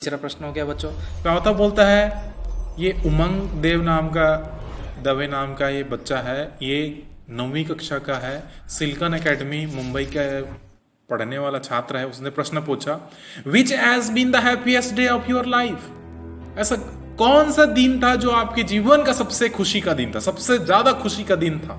तीसरा प्रश्न हो गया बच्चों। प्यावता बोलता है ये उमंग देव नाम का दवे नाम का ये बच्चा है, ये 9वीं कक्षा का है, सिलिकॉन एकेडमी मुंबई का पढ़ने वाला छात्र है। उसने प्रश्न पूछा which has been the happiest day of your life. ऐसा कौन सा दिन था जो आपके जीवन का सबसे खुशी का दिन था, सबसे ज्यादा खुशी का दिन था,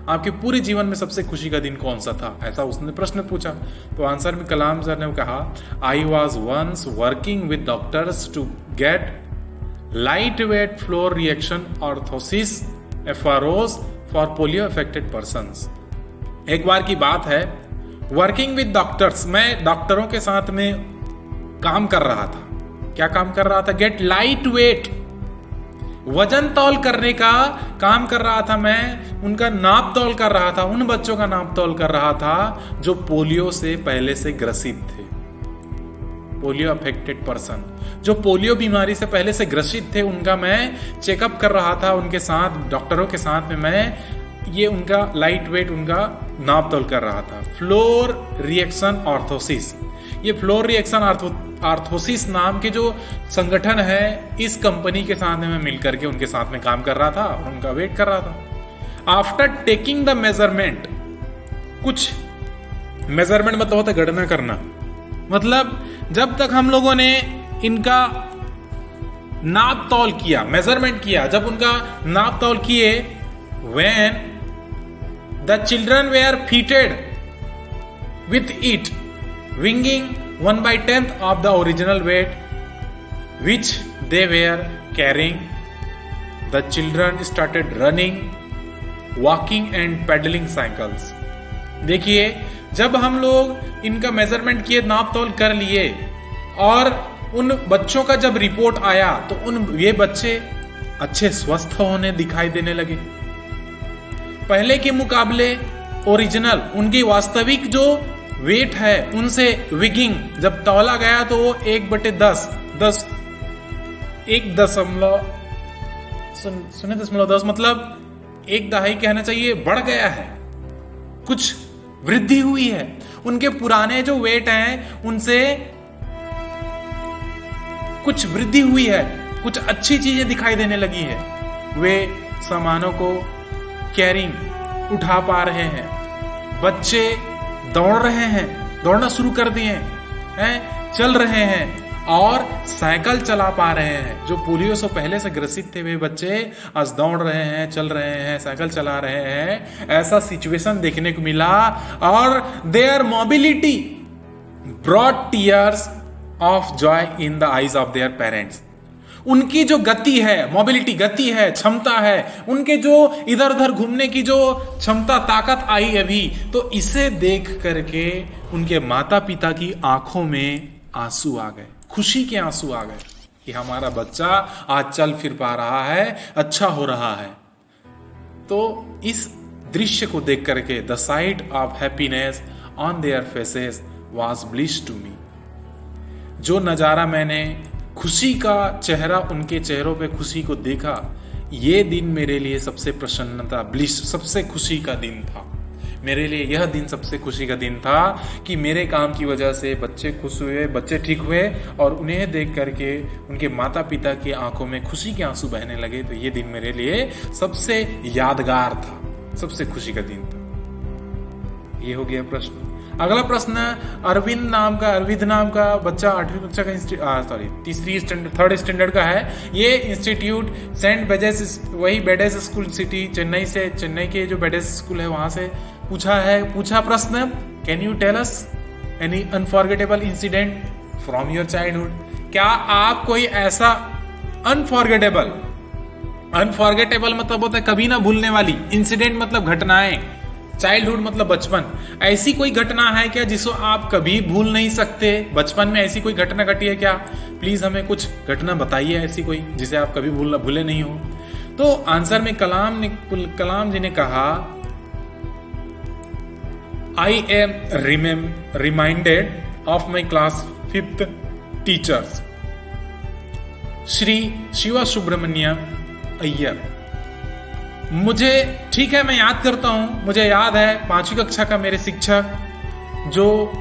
आपके पूरे जीवन में सबसे खुशी का दिन कौन सा था, ऐसा उसने प्रश्न पूछा। तो आंसर में कलाम सर ने कहा I was once working with doctors to get light weight floor reaction orthosis FROs for polio affected persons. एक बार की बात है, वर्किंग विद डॉक्टर्स, मैं डॉक्टरों के साथ में काम कर रहा था। क्या काम कर रहा था? गेट लाइट वेट, वजन तौल करने का काम कर रहा था। मैं उनका नाप तौल कर रहा था, उन बच्चों का नाप तौल कर रहा था जो पोलियो से पहले से ग्रसित थे, पोलियो अफेक्टेड पर्सन, जो पोलियो बीमारी से पहले से ग्रसित थे, उनका मैं चेकअप कर रहा था। उनके साथ डॉक्टरों के साथ में मैं ये उनका लाइट वेट, उनका नाप तौल कर रहा था। फ्लोर रिएक्शन ऑर्थोसिस, ये फ्लोर रिएक्शन आर्थोसिस नाम के जो संगठन है, इस कंपनी के साथ में मैं मिलकर के उनके साथ में काम कर रहा था और उनका वेट कर रहा था। आफ्टर टेकिंग द मेजरमेंट, कुछ मेजरमेंट मतलब होता है गणना करना, मतलब जब तक हम लोगों ने इनका नाप तौल किया, मेजरमेंट किया, जब उनका नाप तौल किए, when the children were fitted with it winging 1/10 of the original weight which they were carrying, the children started running, walking and pedaling cycles। देखिए, जब हम लोग इनका मेजरमेंट किए, नाप तौल कर लिए और उन बच्चों का जब रिपोर्ट आया तो ये बच्चे अच्छे स्वस्थ होने दिखाई देने लगे। पहले के मुकाबले ओरिजिनल, उनकी वास्तविक जो वेट है उनसे विगिंग जब तौला गया तो वो 1/10 1.10 मतलब 1/2 कहना चाहिए, बढ़ गया है, कुछ वृद्धि हुई है। उनके पुराने जो वेट हैं उनसे कुछ वृद्धि हुई है, कुछ अच्छी चीजें दिखाई देने लगी है। वे सामानों को कैरिंग, उठा पा रहे हैं, बच्चे दौड़ रहे हैं, दौड़ना शुरू कर दिए हैं, चल रहे हैं और साइकिल चला पा रहे हैं। जो पोलियो से पहले से ग्रसित थे वे बच्चे आज दौड़ रहे हैं, चल रहे हैं, साइकिल चला रहे हैं। ऐसा सिचुएशन देखने को मिला और their mobility brought tears of joy in the eyes of their parents. उनकी जो गति है, मोबिलिटी गति है, क्षमता है, उनके जो इधर उधर घूमने की जो क्षमता, ताकत आई अभी, तो इसे देख करके उनके माता पिता की आंखों में आंसू आ गए, खुशी के आंसू आ गए कि हमारा बच्चा आज चल फिर पा रहा है, अच्छा हो रहा है। तो इस दृश्य को देख करके the sight of happiness on their faces was bliss to me. जो नजारा मैंने खुशी का चेहरा, उनके चेहरों पे खुशी को देखा, ये दिन मेरे लिए सबसे प्रसन्नता, ब्लिस, सबसे खुशी का दिन था। मेरे लिए यह दिन सबसे खुशी का दिन था कि मेरे काम की वजह से बच्चे खुश हुए, बच्चे ठीक हुए और उन्हें देख करके उनके माता पिता की आंखों में खुशी के आंसू बहने लगे। तो ये दिन मेरे लिए सबसे यादगार था, सबसे खुशी का दिन था। ये हो गया प्रश्न। अगला प्रश्न अरविंद नाम का बच्चा 8वीं कक्षा का थर्ड स्टैंडर्ड का है। ये इंस्टीट्यूट सेंट बेजेस, वही बेडेस स्कूल सिटी चेन्नई के जो बेडेस स्कूल है वहां से पूछा प्रश्न, can you tell us any unforgettable incident from your childhood. क्या आप कोई ऐसा अनफॉरगेटेबल मतलब होता है कभी ना भूलने वाली, इंसिडेंट मतलब घटनाएं, चाइल्डहुड मतलब बचपन, ऐसी कोई घटना है क्या जिसको आप कभी भूल नहीं सकते? बचपन में ऐसी कोई घटना घटी है क्या? प्लीज हमें कुछ घटना बताइए ऐसी कोई जिसे आप कभी भूले नहीं हो। तो आंसर में कलाम जी ने कहा I am reminded of my class 5th teachers Shri Shiva Subramaniam Iyer. मुझे ठीक है, मैं याद करता हूं, मुझे याद है 5वीं कक्षा का मेरे शिक्षक जो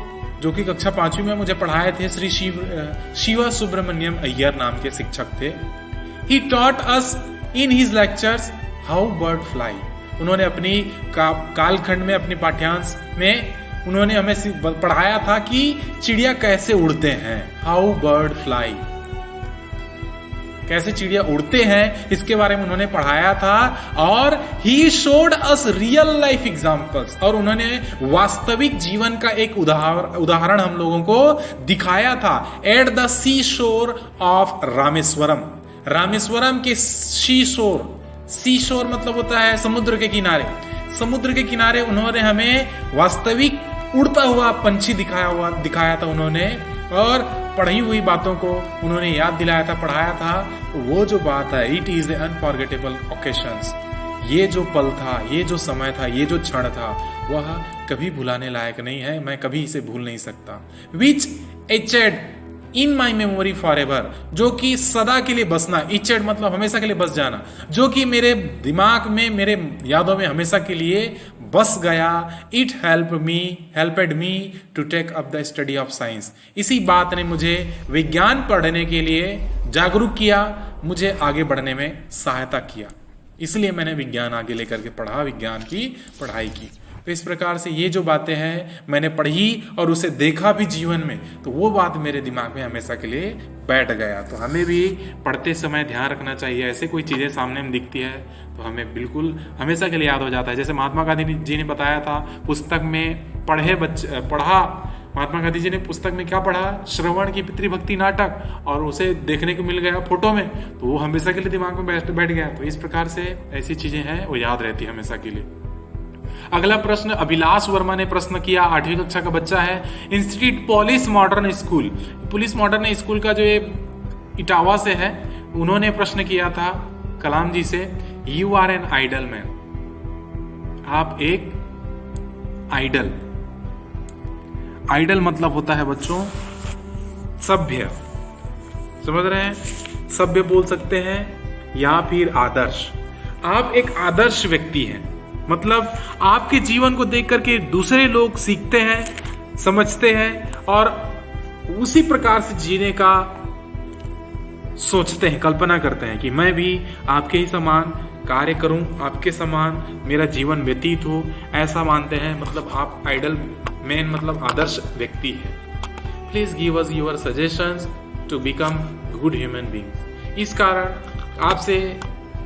जो कि कक्षा 5वीं में मुझे पढ़ाए थे, श्री शिवा सुब्रमण्यम अय्यर नाम के शिक्षक थे। He taught us in his lectures how bird fly. उन्होंने अपनी कालखंड में, अपनी पाठ्यांश में उन्होंने हमें पढ़ाया था कि चिड़िया कैसे उड़ते हैं, हाउ बर्ड फ्लाई, कैसे चिड़िया उड़ते हैं, इसके बारे में उन्होंने पढ़ाया था। और he showed us real life examples, और उन्होंने वास्तविक जीवन का एक उदाहरण हम लोगों को दिखाया था। एट द सी शोर ऑफ रामेश्वरम, रामेश्वरम के सी शोर मतलब होता है समुद्र के किनारे, समुद्र के किनारे उन्होंने हमें वास्तविक उड़ता हुआ पंछी दिखाया था उन्होंने, और पढ़ी हुई बातों को उन्होंने याद दिलाया था, पढ़ाया था। वो जो बात है, इट इज अनफॉरगेटेबल ओकेशंस, ये जो पल था, ये जो समय था, ये जो क्षण था, वह कभी भुलाने लायक नहीं है, मैं कभी इसे भूल नहीं सकता। विच एचेड इन माई मेमोरी फॉर एवर, जो कि सदा के लिए बसना, इचेड मतलब हमेशा के लिए बस जाना, जो कि मेरे दिमाग में, मेरे यादों में हमेशा के लिए बस गया। It helped me to take up the study of science, इसी बात ने मुझे विज्ञान पढ़ने के लिए जागरूक किया, मुझे आगे बढ़ने में सहायता किया, इसलिए मैंने विज्ञान आगे लेकर के पढ़ा, विज्ञान की पढ़ाई की। तो इस प्रकार से ये जो बातें हैं मैंने पढ़ी और उसे देखा भी जीवन में, तो वो बात मेरे दिमाग में हमेशा के लिए बैठ गया। तो हमें भी पढ़ते समय ध्यान रखना चाहिए, ऐसे कोई चीज़ें सामने में दिखती है तो हमें बिल्कुल हमेशा के लिए याद हो जाता है। जैसे महात्मा गांधी जी ने बताया था, पुस्तक में पढ़ा, महात्मा गांधी जी ने पुस्तक में क्या पढ़ा, श्रवण की पितृभक्ति नाटक, और उसे देखने को मिल गया फोटो में, तो वो हमेशा के लिए दिमाग में बैठ गया। तो इस प्रकार से ऐसी चीजें हैं वो याद रहती है हमेशा के लिए। अगला प्रश्न अभिलाष वर्मा ने प्रश्न किया, 8वीं कक्षा का बच्चा है। Institute police modern school, police modern school का जो ये इटावा से है, उन्होंने प्रश्न किया था कलाम जी से, you are an ideal man, आप एक आइडल, आइडल मतलब होता है बच्चों सभ्य, समझ रहे हैं, सभ्य बोल सकते हैं या फिर आदर्श। आप एक आदर्श व्यक्ति हैं, मतलब आपके जीवन को देख करके दूसरे लोग सीखते हैं, समझते हैं और उसी प्रकार से जीने का सोचते हैं, कल्पना करते हैं कि मैं भी आपके ही समान कार्य करूं, आपके समान मेरा जीवन व्यतीत हो, ऐसा मानते हैं। मतलब आप आइडल मैन मतलब आदर्श व्यक्ति है। Please give us your suggestions to become good human beings. इस कारण आपसे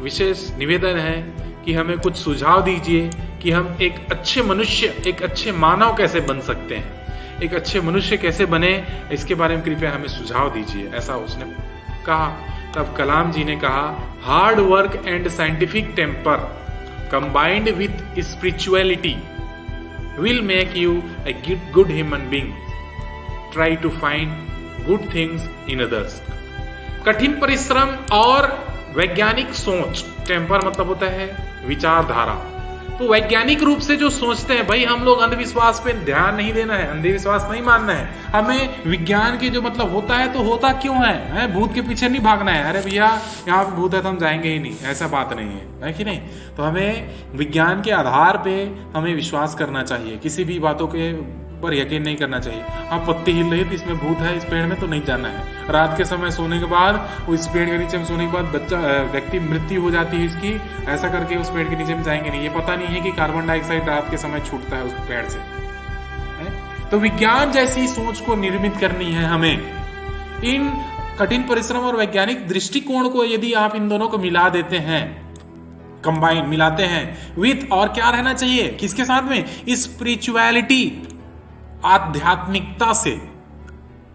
विशेष निवेदन है कि हमें कुछ सुझाव दीजिए कि हम एक अच्छे मनुष्य, एक अच्छे मानव कैसे बन सकते हैं, एक अच्छे मनुष्य कैसे बने, इसके बारे में कृपया हमें सुझाव दीजिए, ऐसा उसने कहा। तब कलाम जी ने कहा, hard work and scientific temper combined with spirituality will make you a good human being. Try to find good things in others. कठिन परिश्रम और वैज्ञानिक सोच, टेम्पर मतलब होता है विचारधारा। तो वैज्ञानिक रूप से जो सोचते हैं, भाई हम लोग अंधविश्वास पे ध्यान नहीं देना है, अंधविश्वास नहीं मानना है, हमें विज्ञान के जो मतलब होता है तो होता क्यों है, भूत के पीछे नहीं भागना है, अरे भैया यहाँ पे भूत है तो हम जाएंगे ही नहीं, ऐसा बात नहीं है कि नहीं। तो हमें विज्ञान के आधार पे हमें विश्वास करना चाहिए, किसी भी बातों के पर यकीन नहीं करना चाहिए। हाँ पत्ती हिल रही थी, इसमें भूत है, इस पेड़ में तो नहीं जाना है। रात के समय सोने के बाद, उस पेड़ के नीचे में सोने के बाद व्यक्ति मृत्यु हो जाती है इसकी, ऐसा करके उस पेड़ के नीचे में जाएंगे नहीं। ये पता नहीं है कि कार्बन डाइऑक्साइड रात के समय छूटता है उस पेड़ से है? तो विज्ञान जैसी सोच को निर्मित करनी है हमें। इन कठिन परिश्रम और वैज्ञानिक दृष्टिकोण को यदि आप इन दोनों को मिला देते हैं, कंबाइन मिलाते हैं विथ, और क्या रहना चाहिए किसके साथ में, स्पिरिचुअलिटी, आध्यात्मिकता से।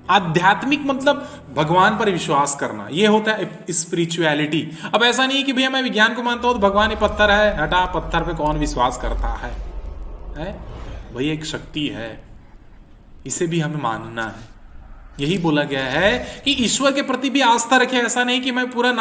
आध्यात्मिक मतलब भगवान पर विश्वास करना, ये होता है स्पिरिचुअलिटी। अब ऐसा नहीं कि भैया मैं विज्ञान को मानता हूं तो भगवान ही पत्थर है, हटा पत्थर पे कौन विश्वास करता है? भैया एक शक्ति है, इसे भी हमें मानना है। यही बोला गया है कि ईश्वर के प्रति भी आस्था रखे। ऐसा नहीं कि मैं पूरा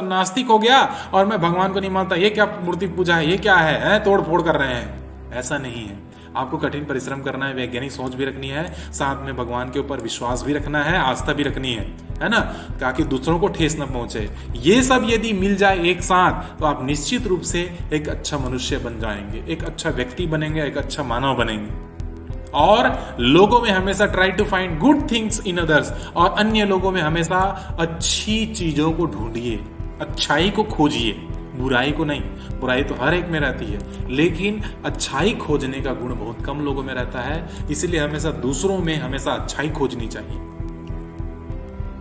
नास्तिक हो गया और मैं भगवान को नहीं मानता, ये क्या मूर्ति पूजा है, ये क्या है, तोड़ फोड़ कर रहे हैं, ऐसा नहीं है। आपको कठिन परिश्रम करना है, वैज्ञानिक सोच भी रखनी है, साथ में भगवान के ऊपर विश्वास भी रखना है, आस्था भी रखनी है ना, ताकि दूसरों को ठेस न पहुंचे। ये सब यदि मिल जाए एक साथ तो आप निश्चित रूप से एक अच्छा मनुष्य बन जाएंगे, एक अच्छा व्यक्ति बनेंगे, एक अच्छा मानव बनेंगे। और लोगों में हमेशा try to find good things in others, और अन्य लोगों में हमेशा अच्छी चीजों को ढूंढिए, अच्छाई को खोजिए, बुराई को नहीं। बुराई तो हर एक में रहती है, लेकिन अच्छाई खोजने का गुण बहुत कम लोगों में रहता है। इसीलिए हमेशा दूसरों में हमेशा अच्छाई खोजनी चाहिए।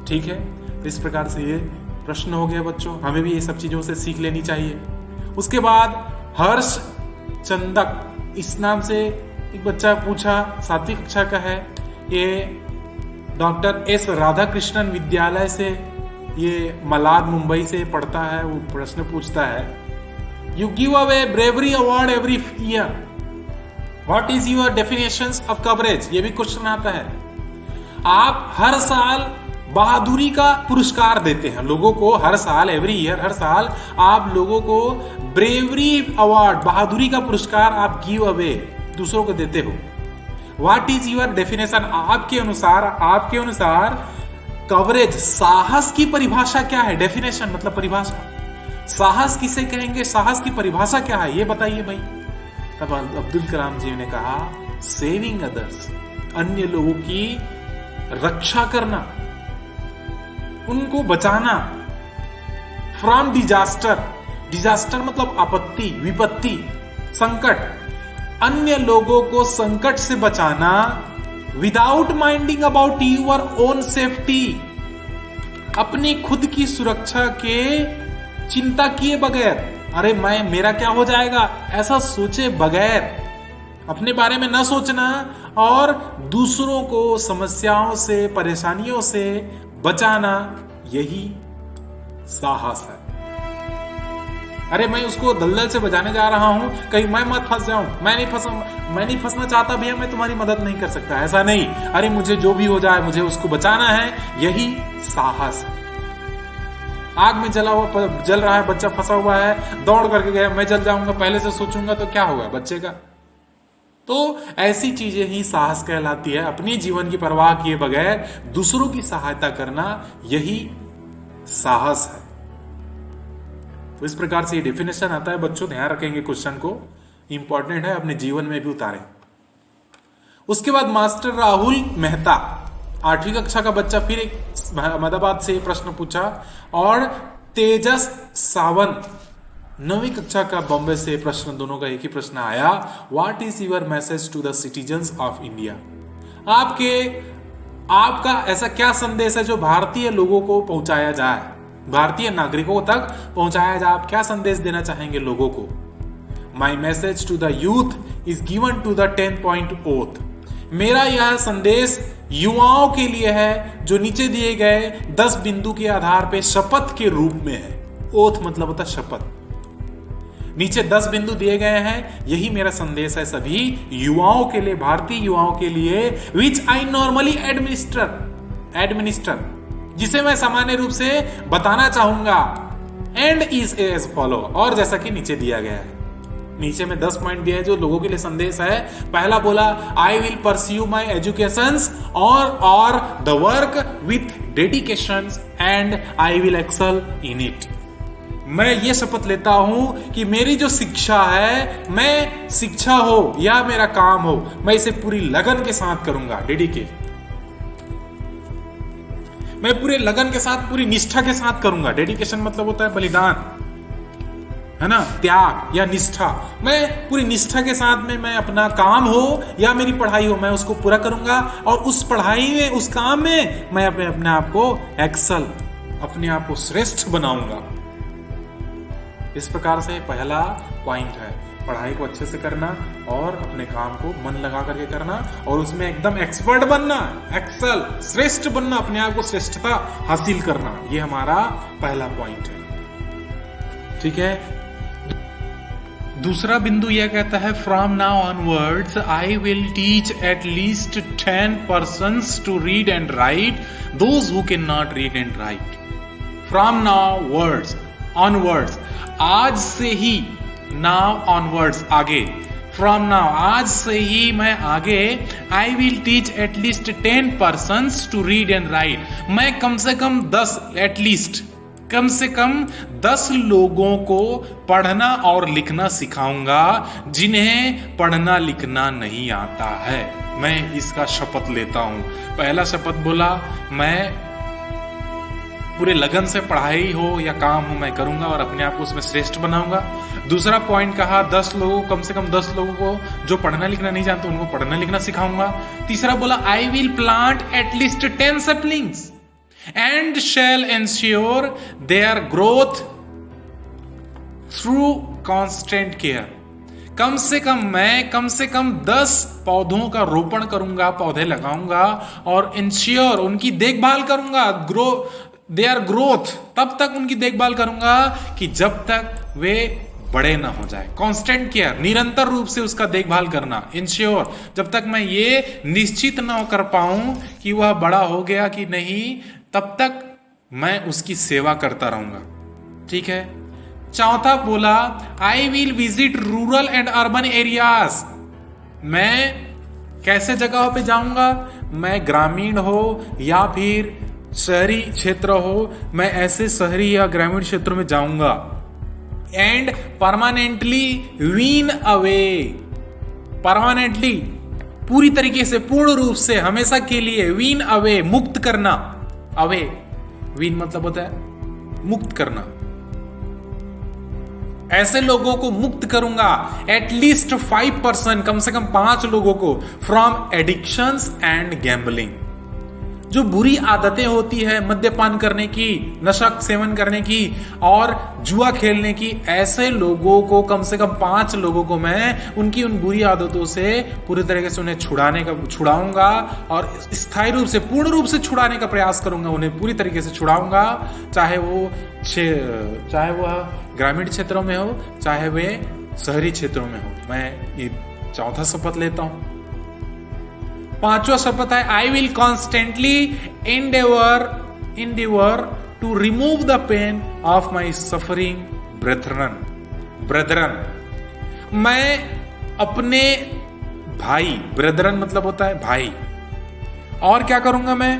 ठीक है, इस प्रकार से ये प्रश्न हो गया बच्चों, हमें भी ये सब चीजों से सीख लेनी चाहिए। उसके बाद हर्ष चंदक, इस नाम से एक बच्चा पूछा, 7वीं कक्षा का है, ये डॉक्टर एस राधाकृष्णन विद्यालय से, ये मलाड मुंबई से पढ़ता है। वो प्रश्न पूछता है, you give away bravery award every year, what is your definitions of coverage. ये भी क्वेश्चन आता है। आप हर साल बहादुरी का पुरस्कार देते हैं लोगों को, हर साल, एवरी ईयर, हर साल आप लोगों को ब्रेवरी अवार्ड, बहादुरी का पुरस्कार आप गिव अवे दूसरों को देते हो। व्हाट इज योर डेफिनेशन, आपके अनुसार कवरेज, साहस की परिभाषा क्या है। डेफिनेशन मतलब परिभाषा, साहस किसे कहेंगे, साहस की परिभाषा क्या है, ये बताइए भाई। तब अब्दुल कलाम जी ने कहा, सेविंग अदर्स, अन्य लोगों की रक्षा करना, उनको बचाना, फ्रॉम डिजास्टर, डिजास्टर मतलब आपत्ति, विपत्ति, संकट, अन्य लोगों को संकट से बचाना, without minding about your own safety, अपनी खुद की सुरक्षा के चिंता किए बगैर, अरे मेरा क्या हो जाएगा ऐसा सोचे बगैर, अपने बारे में ना सोचना और दूसरों को समस्याओं से, परेशानियों से बचाना, यही साहस है। अरे मैं उसको दलदल से बचाने जा रहा हूं, कहीं मैं मत फंस जाऊं, मैं नहीं फंसना चाहता भैया, मैं तुम्हारी मदद नहीं कर सकता, ऐसा नहीं। अरे मुझे जो भी हो जाए, मुझे उसको बचाना है, यही साहस है। आग में जल रहा है, बच्चा फंसा हुआ है, दौड़ करके गया, मैं जल जाऊंगा, पहले से सोचूंगा तो क्या होगा बच्चे का। तो ऐसी चीजें ही साहस कहलाती है। अपनी जीवन की परवाह किए बगैर दूसरों की सहायता करना, यही साहस है। तो इस प्रकार से ये डेफिनेशन आता है बच्चों, ध्यान रखेंगे क्वेश्चन को, इंपॉर्टेंट है, अपने जीवन में भी उतारें। उसके बाद मास्टर राहुल मेहता, 8वीं कक्षा का बच्चा, फिर एक अहमदाबाद से प्रश्न पूछा। और तेजस सावंत, 9वीं कक्षा का बॉम्बे से प्रश्न, दोनों का एक ही प्रश्न आया, what is your message to the citizens of India. आपका ऐसा क्या संदेश है जो भारतीय लोगों को पहुंचाया जाए, भारतीय नागरिकों तक पहुंचाया जाए, आप क्या संदेश देना चाहेंगे लोगों को। My message to the youth is given to the 10 point oath. मेरा यह संदेश युवाओं के लिए है जो नीचे दिए गए 10 बिंदु के आधार पे शपथ के रूप में है। ओथ मतलब होता है शपथ। नीचे 10 बिंदु दिए गए हैं, यही मेरा संदेश है सभी युवाओं के लिए, भारतीय युवाओं के लिए, विच आई नॉर्मली एडमिनिस्टर, जिसे मैं सामान्य रूप से बताना चाहूंगा। एंड इज एज फॉलो, और जैसा कि नीचे दिया गया है, नीचे में 10 पॉइंट दिया है जो लोगों के लिए संदेश है। पहला बोला, I will pursue my education और the work with dedication and I will excel in it. मैं ये शपथ लेता हूं कि मेरी जो शिक्षा है, मैं शिक्षा हो या मेरा काम हो, मैं इसे पूरी लगन के साथ करूंगा। डेडिकेट, मैं पूरे लगन के साथ, पूरी निष्ठा के साथ करूंगा। डेडिकेशन मतलब होता है बलिदान, है ना, त्याग या निष्ठा। मैं पूरी निष्ठा के साथ में, मैं अपना काम हो या मेरी पढ़ाई हो, मैं उसको पूरा करूंगा और उस पढ़ाई में, उस काम में मैं अपने आप को एक्सल, अपने आप को श्रेष्ठ बनाऊंगा। इस प्रकार से पहला पॉइंट है, पढ़ाई को अच्छे से करना और अपने काम को मन लगा करके करना और उसमें एकदम एक्सपर्ट बनना, एक्सल, श्रेष्ठ बनना, अपने आप को श्रेष्ठता हासिल करना, ये हमारा पहला पॉइंट है। ठीक है। दूसरा बिंदु यह कहता है, from now onwards I will teach at least 10 persons to read and write, those who can not read and write. From now words, onwards, आज से ही, नाउ ऑनवर्ड्स, आगे, फ्रॉम नाउ, आज से ही मैं आगे, I will teach at least 10 persons to read and write, मैं कम से कम 10, एटलीस्ट कम से कम 10 लोगों को पढ़ना और लिखना सिखाऊंगा जिन्हें पढ़ना लिखना नहीं आता है। मैं इसका शपथ लेता हूं। पहला शपथ बोला, मैं पूरे लगन से पढ़ाई हो या काम हो मैं करूंगा और अपने आप को उसमें श्रेष्ठ बनाऊंगा। दूसरा पॉइंट कहा, 10 लोगों, कम से कम 10 लोगों को जो पढ़ना लिखना नहीं जानते उनको पढ़ना लिखना सिखाऊंगा। तीसरा बोला, I will plant at least 10 saplings and shall ensure their growth through constant care. कम से कम 10 पौधों का रोपण करूंगा, पौधे लगाऊंगा और इंश्योर उनकी देखभाल करूंगा, देयर ग्रोथ, तब तक उनकी देखभाल करूंगा कि जब तक वे बड़े ना हो जाए। कांस्टेंट केयर, निरंतर रूप से उसका देखभाल करना। इंश्योर, जब तक मैं ये निश्चित ना कर पाऊं कि वह बड़ा हो गया कि नहीं, तब तक मैं उसकी सेवा करता रहूंगा। ठीक है। चौथा बोला, I will visit rural and urban areas. मैं कैसे जगहों पे जाऊंगा? मैं ग्रामीण हो या फिर शहरी क्षेत्र हो, मैं ऐसे शहरी या ग्रामीण क्षेत्रों में जाऊंगा। And permanently wean away, permanently, पूरी तरीके से, पूर्ण रूप से, हमेशा के लिए, वीन अवे, मुक्त करना। अवे, वीन मतलब होता है मुक्त करना। ऐसे लोगों को मुक्त करूंगा, एटलीस्ट 5%, कम से कम 5 लोगों को, फ्रॉम एडिक्शंस एंड गैम्बलिंग। जो बुरी आदतें होती है, मद्यपान करने की, नशा सेवन करने की और जुआ खेलने की, ऐसे लोगों को, कम से कम 5 लोगों को मैं उनकी उन बुरी आदतों से पूरी तरीके से उन्हें छुड़ाऊंगा और स्थायी रूप से, पूर्ण रूप से छुड़ाने का प्रयास करूंगा। उन्हें पूरी तरीके से छुड़ाऊंगा, चाहे वह ग्रामीण क्षेत्रों में हो, चाहे वे शहरी क्षेत्रों में हो। मैं ये चौथा शपथ लेता हूं। पांचवा शपथ है, I will constantly endeavor to remove the pain of my suffering brethren. मैं अपने भाई, ब्रेथरन मतलब होता है भाई, और क्या करूंगा मैं?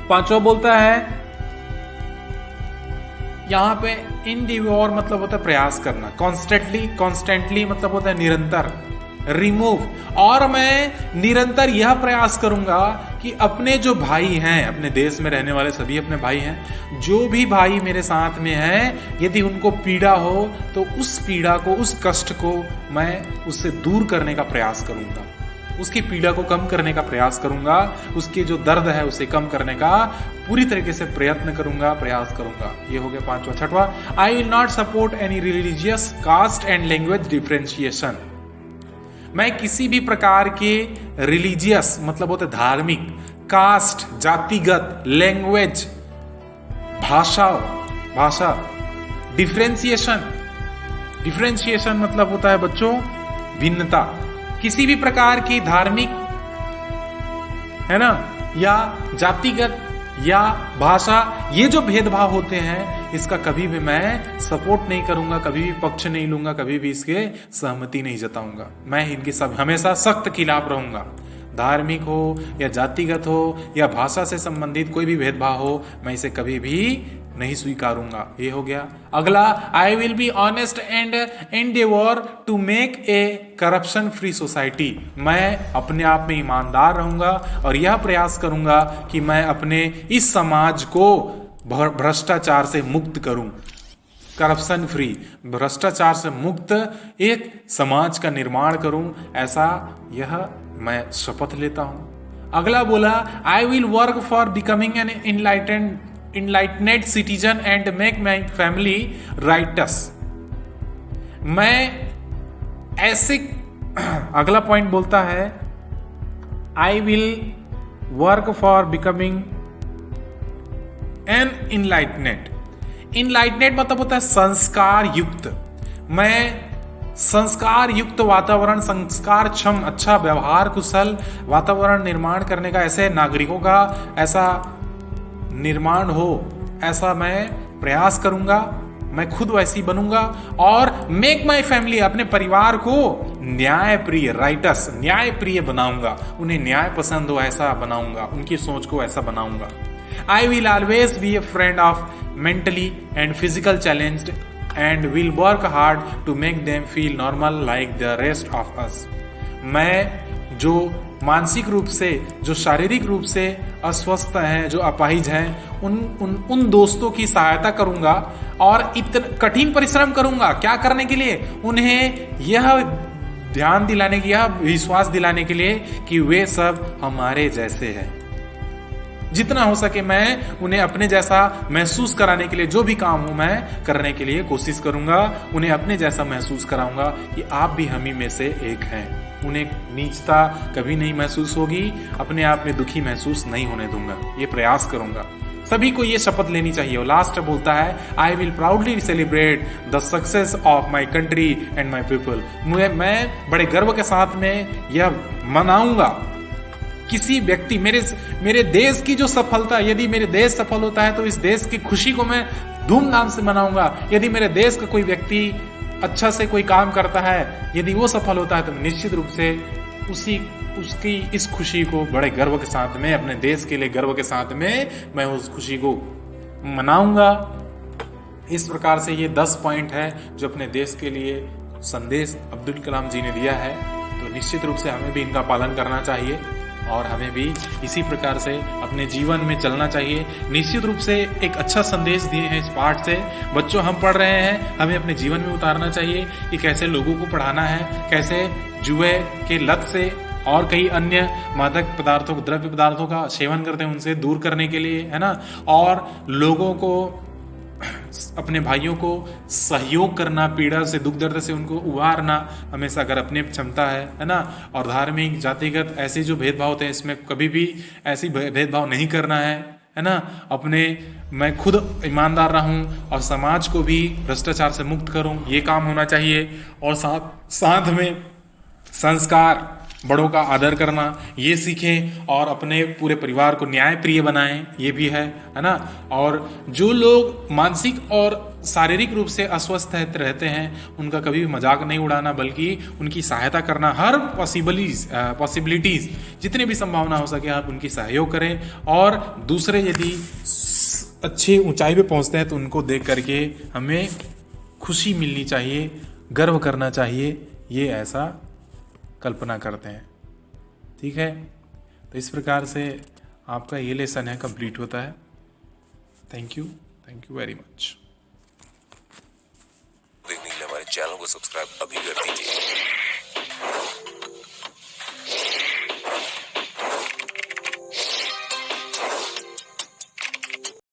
पांचवा बोलता है यहां पे endeavor मतलब होता है प्रयास करना, कॉन्स्टेंटली मतलब होता है निरंतर, रिमूव, और मैं निरंतर यह प्रयास करूंगा कि अपने जो भाई हैं, अपने देश में रहने वाले सभी अपने भाई हैं, जो भी भाई मेरे साथ में हैं, यदि उनको पीड़ा हो तो उस पीड़ा को, उस कष्ट को मैं उससे दूर करने का प्रयास करूंगा, उसकी पीड़ा को कम करने का प्रयास करूंगा, उसके जो दर्द है उसे कम करने का पूरी तरीके से प्रयत्न करूंगा, प्रयास करूंगा। ये हो गया पांचवा। छठवा, I will not support any religious, caste and language differentiation. मैं किसी भी प्रकार के रिलीजियस मतलब होते धार्मिक, कास्ट जातिगत, लैंग्वेज भाषा, डिफरेंशिएशन मतलब होता है बच्चों भिन्नता। किसी भी प्रकार की धार्मिक, है ना, या जातिगत या भाषा, ये जो भेदभाव होते हैं, इसका कभी भी मैं सपोर्ट नहीं करूंगा, कभी भी पक्ष नहीं लूंगा, कभी भी इसके सहमति नहीं जताऊंगा। मैं इनके सब हमेशा सख्त खिलाफ रहूंगा। धार्मिक हो या जातिगत हो या भाषा से संबंधित कोई भी भेदभाव हो, मैं इसे कभी भी नहीं स्वीकारूंगा। ये हो गया। अगला, I will be honest and endeavour to make a corruption free society. मैं अपने आप में ईमानदार रहूंगा और यह प्रयास करूंगा कि मैं अपने इस समाज को भ्रष्टाचार से मुक्त करूं, करप्शन फ्री, भ्रष्टाचार से मुक्त एक समाज का निर्माण करूं, ऐसा यह मैं शपथ लेता हूं। अगला बोला, I will work for becoming N enlightened citizen and make my family righteous। मैं ऐसे, अगला पॉइंट बोलता है, I will work for becoming an enlightened मतलब होता है संस्कार युक्त। मैं संस्कार युक्त वातावरण, संस्कार क्षम, अच्छा व्यवहार कुशल वातावरण निर्माण करने का, ऐसे नागरिकों का ऐसा निर्माण हो, ऐसा मैं प्रयास करूंगा। मैं खुद वैसी बनूंगा और मेक माई फैमिली, अपने परिवार को न्यायप्रिय, राइटस, न्यायप्रिय बनाऊंगा, उन्हें न्याय पसंद हो ऐसा बनाऊंगा, उनकी सोच को ऐसा बनाऊंगा। I will always be A friend of mentally and physical challenged and will work hard to make them feel normal like the rest of us. मैं जो मानसिक रूप से, जो शारीरिक रूप से अस्वस्थ हैं, जो अपाहिज हैं, उन दोस्तों की सहायता करूंगा और इतना कठिन परिश्रम करूंगा। क्या करने के लिए? उन्हें यह ध्यान दिलाने की, यह विश्वास दिलाने के लिए कि वे सब हमारे जैसे हैं। जितना हो सके मैं उन्हें अपने जैसा महसूस कराने के लिए जो भी काम हो मैं करने के लिए कोशिश करूंगा। उन्हें अपने जैसा महसूस कराऊंगा कि आप भी हम ही में से एक हैं। उन्हें नीचता कभी नहीं महसूस होगी, अपने आप में दुखी महसूस नहीं होने दूंगा। ये प्रयास करूंगा। सभी को ये शपथ लेनी चाहिए। और लास्ट बोलता है, I will proudly celebrate the success of my country and my people. मैं बड़े गर्व के साथ में यह मनाऊंगा किसी व्यक्ति, मेरे देश की जो सफलता, यदि मेरे देश सफल होता है तो इस देश की खुशी को मैं धूमधाम से मनाऊंगा। यदि मेरे देश का कोई व्यक्ति अच्छा से कोई काम करता है, यदि वो सफल होता है तो निश्चित रूप से उसकी इस खुशी को बड़े गर्व के साथ में, अपने देश के लिए गर्व के साथ में मैं उस खुशी को मनाऊंगा। इस प्रकार से ये 10 पॉइंट है जो अपने देश के लिए संदेश अब्दुल कलाम जी ने दिया है। तो निश्चित रूप से हमें भी इनका पालन करना चाहिए और हमें भी इसी प्रकार से अपने जीवन में चलना चाहिए। निश्चित रूप से एक अच्छा संदेश दिए हैं इस पाठ से। बच्चों, हम पढ़ रहे हैं, हमें अपने जीवन में उतारना चाहिए कि कैसे लोगों को पढ़ाना है, कैसे जुए के लत से और कई अन्य मादक पदार्थों, द्रव्य पदार्थों का सेवन करते हैं, उनसे दूर करने के लिए, है ना। और लोगों को, अपने भाइयों को सहयोग करना, पीड़ा से, दुख दर्द से उनको उबारना हमेशा अगर अपनी क्षमता है ना। और धार्मिक, जातिगत ऐसे जो भेदभाव होते हैं, इसमें कभी भी ऐसी भेदभाव नहीं करना है ना। मैं खुद ईमानदार रहूं और समाज को भी भ्रष्टाचार से मुक्त करूं, ये काम होना चाहिए। और साथ में संस्कार, बड़ों का आदर करना, ये सीखें और अपने पूरे परिवार को न्याय प्रिय बनाएं, ये भी है ना। और जो लोग मानसिक और शारीरिक रूप से अस्वस्थ रहते हैं, उनका कभी भी मजाक नहीं उड़ाना, बल्कि उनकी सहायता करना। हर पॉसिबिलिटीज, जितने भी संभावना हो सके आप उनकी सहयोग करें। और दूसरे यदि अच्छी ऊंचाई पे पहुंचते हैं तो उनको देख करके हमें खुशी मिलनी चाहिए, गर्व करना चाहिए। ये ऐसा कल्पना करते हैं, ठीक है। तो इस प्रकार से आपका ये लेसन है कंप्लीट होता है। Thank you very much. देखने के लिए हमारे चैनल को सब्सक्राइब अभी कर दीजिए।